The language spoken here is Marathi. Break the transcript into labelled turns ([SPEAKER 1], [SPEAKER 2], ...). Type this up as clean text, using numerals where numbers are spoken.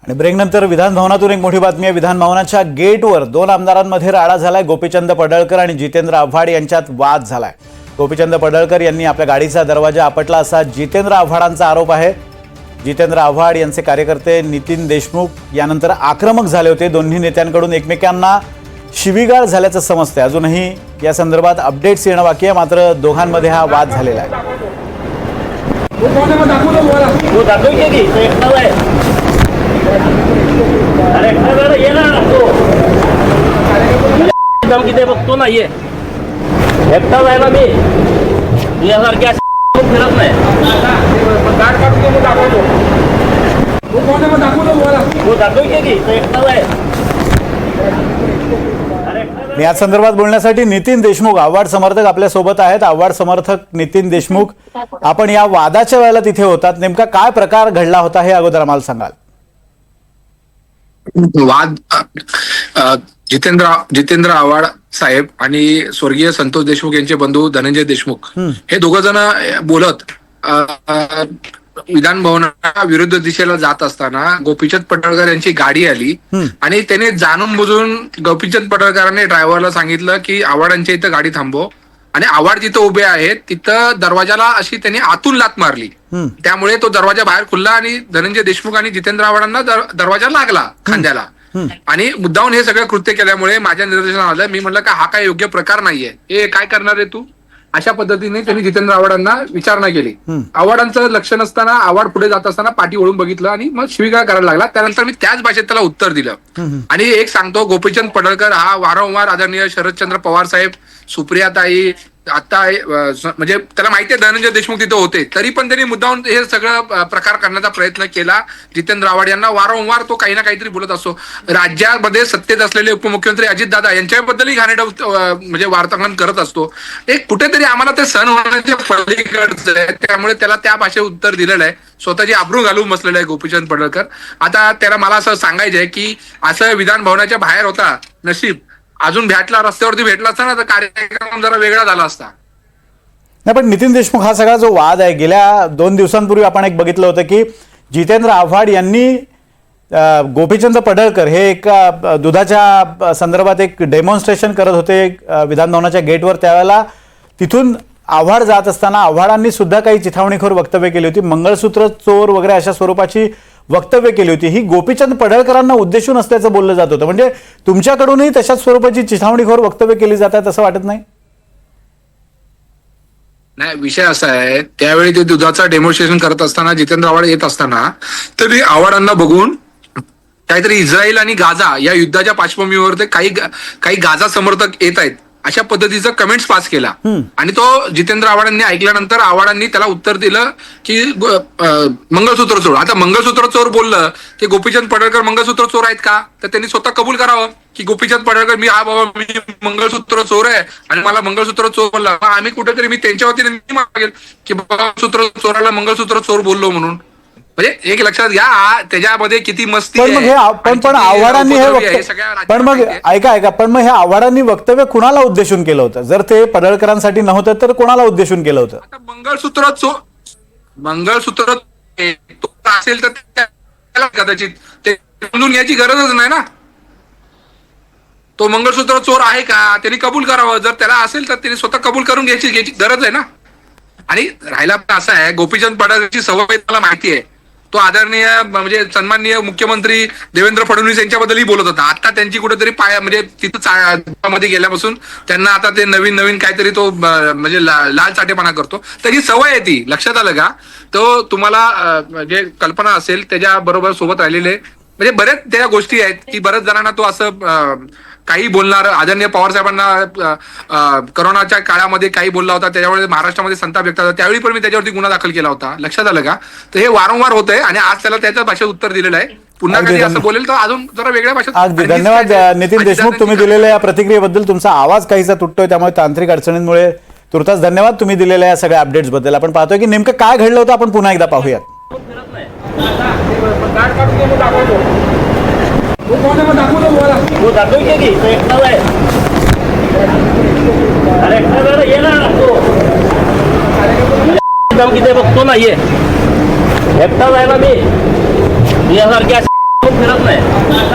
[SPEAKER 1] आणि ब्रेकनंतर विधान भवनातून एक मोठी बातमी आहे। विधान भवनाच्या गेटवर दोन आमदारांमध्ये राडा झालाय। गोपीचंद पडळकर आणि जितेंद्र आव्हाड यांच्यात वाद झालाय। गोपीचंद पडळकर यांनी आपल्या गाडीचा दरवाजा आपटला असा जितेंद्र आव्हाडांचा आरोप आहे। जितेंद्र आव्हाड यांचे कार्यकर्ते नितीन देशमुख यानंतर आक्रमक झाले होते। दोन्ही नेत्यांकडून एकमेकांना शिवीगाळ झाल्याचं समजतंय। अजूनही या संदर्भात अपडेट्स येणं बाकी आहे, मात्र दोघांमध्ये हा वाद झालेला आहे।
[SPEAKER 2] किती बघतो ना ये एकटा जायला मी तुझ्यासारख्या फिरत नाही।
[SPEAKER 1] या संदर्भात बोलण्यासाठी नितीन देशमुख आव्हाड समर्थक आपल्या सोबत आहेत। आव्हाड समर्थक नितीन देशमुख, आपण या वादाच्या वेळेला तिथे होतात, नेमका काय प्रकार घडला होता हे अगोदर आम्हाला सांगाल।
[SPEAKER 3] वाद जितेंद्र आव्हाड साहेब आणि स्वर्गीय संतोष देशमुख यांचे बंधू धनंजय देशमुख हे दोघ जण बोलत विधान भवनाच्या विरुद्ध दिशेला जात असताना गोपीचंद पडळकर यांची गाडी आली आणि त्याने जाणून बुजून गोपीचंद पडळकरांनी ड्रायव्हरला सांगितलं की आव्हाडांच्या इथं गाडी थांबव, आणि आव्हाड जिथं उभे आहेत तिथं दरवाजाला अशी त्यांनी आतून लात मारली। त्यामुळे तो दरवाजा बाहेर खुलला आणि धनंजय देशमुख आणि जितेंद्र आव्हाडांना दरवाजा लागला खांद्याला, आणि मुद्दाहून हे सगळं कृत्य केल्यामुळे माझ्या निदर्शनास आलं। मी म्हणलं का हा काय योग्य प्रकार नाहीये, हे काय करणार आहे तू, अशा पद्धतीने त्यांनी जितेंद्र आव्हाडांना विचारणा केली। आव्हाडांचं लक्ष नसताना आव्हाड पुढे जात असताना पाठी वळून बघितलं आणि मग शिवीगाळ करायला लागला। त्यानंतर मी त्याच भाषेत त्याला उत्तर दिलं। आणि एक सांगतो, गोपीचंद पडळकर हा वारंवार आदरणीय शरदचंद्र पवार साहेब, सुप्रियाताई, आता म्हणजे त्याला माहिती आहे धनंजय देशमुख तिथे होते, तरी पण त्यांनी मुद्दाहून हे सगळं प्रकार करण्याचा प्रयत्न केला। जितेंद्र आव्हाड यांना वारंवार तो काही ना काहीतरी बोलत असतो। राज्यामध्ये सत्तेत असलेले उपमुख्यमंत्री अजितदादा यांच्याबद्दलही घाणेरडं म्हणजे वार्तांकन करत असतो। एक कुठेतरी आम्हाला ते सहन होण्याच्या पलीकडचं आहे, त्यामुळे त्याला त्या भाषेत उत्तर दिलेलं आहे। स्वतःची आबरू घालून बसलेला आहे गोपीचंद पडळकर। आता त्याला मला असं सांगायचं आहे की असं विधान भवनाच्या बाहेर होता, नशीब अजून भेटला, रस्त्यावरती भेटला असता ना तर कार्यक्रम जरा वेगळा झाला असता।
[SPEAKER 1] नाही, पण नितीन देशमुख हा सगळा जो वाद आहे, गेल्या 2 दिवसांपूर्वी आपण एक बघितलं होतं की जितेंद्र आव्हाड यांनी गोपीचंद पडळकर हे एक दुधाच्या संदर्भात एक डेमॉन्स्ट्रेशन करत होते विधान भवनाच्या गेटवर। त्यावेळेला तिथून आव्हाड जात असताना आव्हाडांनी सुद्धा काही चिथावणीखोर वक्तव्य केली होती, मंगळसूत्र चोर वगैरे अशा स्वरूपाची वक्तव्य केली होती। ही गोपीचंद पडळकरांना उद्देशून असल्याचं बोललं जात होतं, म्हणजे तुमच्याकडूनही तशाच स्वरूपाची चिथावणीखोर वक्तव्य केली जातात असं वाटत नाही?
[SPEAKER 3] नाही, विषय असा आहे, त्यावेळी ते दुधाचा डेमॉन्स्ट्रेशन करत असताना जितेंद्र आव्हाड येत असताना तरी आव्हाडांना बघून काहीतरी इस्रायल आणि गाझा या युद्धाच्या पार्श्वभूमीवर ते काही गाझा समर्थक येत आहेत अशा पद्धतीचा कमेंट्स पास केला। आणि तो जितेंद्र आव्हाडांनी ऐकल्यानंतर आव्हाडांनी त्याला उत्तर दिलं की मंगळसूत्र चोर। आता मंगळसूत्र चोर बोललं की गोपीचंद पडळकर मंगळसूत्र चोर आहेत का, तर त्यांनी स्वतः कबूल करावं की गोपीचंद पडळकर मी मी मंगळसूत्र चोर आहे आणि मला मंगळसूत्र चोर बोलला। आम्ही कुठेतरी मी त्यांच्या वतीने मागेल की मंगळसूत्र चोराला मंगळसूत्र चोर बोललो म्हणून। म्हणजे एक लक्षात घ्या त्याच्यामध्ये किती मस्ती
[SPEAKER 1] पण मग आव्हाडांनी पण मग ऐका पण मग हे आव्हाडांनी वक्तव्य कुणाला उद्देशून केलं होतं? जर ते पडळकरांसाठी नव्हतं तर कोणाला उद्देशून केलं होतं?
[SPEAKER 3] आता मंगळसूत्र असेल तर त्याला कदाचित ते समजून घ्यायची गरजच नाही ना। तो मंगळसूत्र चोर आहे का त्यांनी कबूल करावं, जर त्याला असेल तर त्यांनी स्वतः कबूल करून घ्यायची गरज आहे ना। आणि राहिला असं आहे, गोपीचंद पडळकरची सवय मला माहिती आहे, तो आदरणीय म्हणजे सन्माननीय मुख्यमंत्री देवेंद्र फडणवीस यांच्याबद्दलही बोलत होता। आता त्यांची कुठेतरी म्हणजे तिथं मध्ये गेल्यापासून त्यांना आता ते नवीन काहीतरी तो म्हणजे लाल चाटेपणा करतो, त्याची सवय आहे ती, लक्षात आलं का? तो तुम्हाला जे कल्पना असेल त्याच्या बरोबर सोबत राहिलेले म्हणजे बरेच त्या गोष्टी आहेत की बऱ्याच जणांना तो असं काही बोलणार, आदरणीय पवार साहेबांना करोनाच्या काळामध्ये काही बोलला होता, त्याच्यामुळे महाराष्ट्रामध्ये संताप व्यक्त झाला, त्यावेळी पण मी त्याच्यावरती गुन्हा दाखल केला होता, लक्षात आलं का? तर हे वारंवार होत आहे आणि आज त्याला त्याच्या भाषेत उत्तर दिलेलं आहे। पुन्हा कधी असं बोलेल तर अजून जरा वेगळ्या भाषेत।
[SPEAKER 1] अगदी धन्यवाद नितीन देशमुख, तुम्ही दिलेल्या या प्रतिक्रियेबद्दल। तुमचा आवाज काहीसा तुटतोय, त्यामुळे तांत्रिक अडचणींमुळे तुर्तास धन्यवाद तुम्ही दिलेल्या या सगळ्या अपडेट्स बद्दल। आपण पाहतोय की नेमकं काय घडलं होतं, आपण पुन्हा एकदा पाहूयात।
[SPEAKER 2] किती बघतो ना ये एकटा जायला मी तुझ्यासारख्या फिरत नाही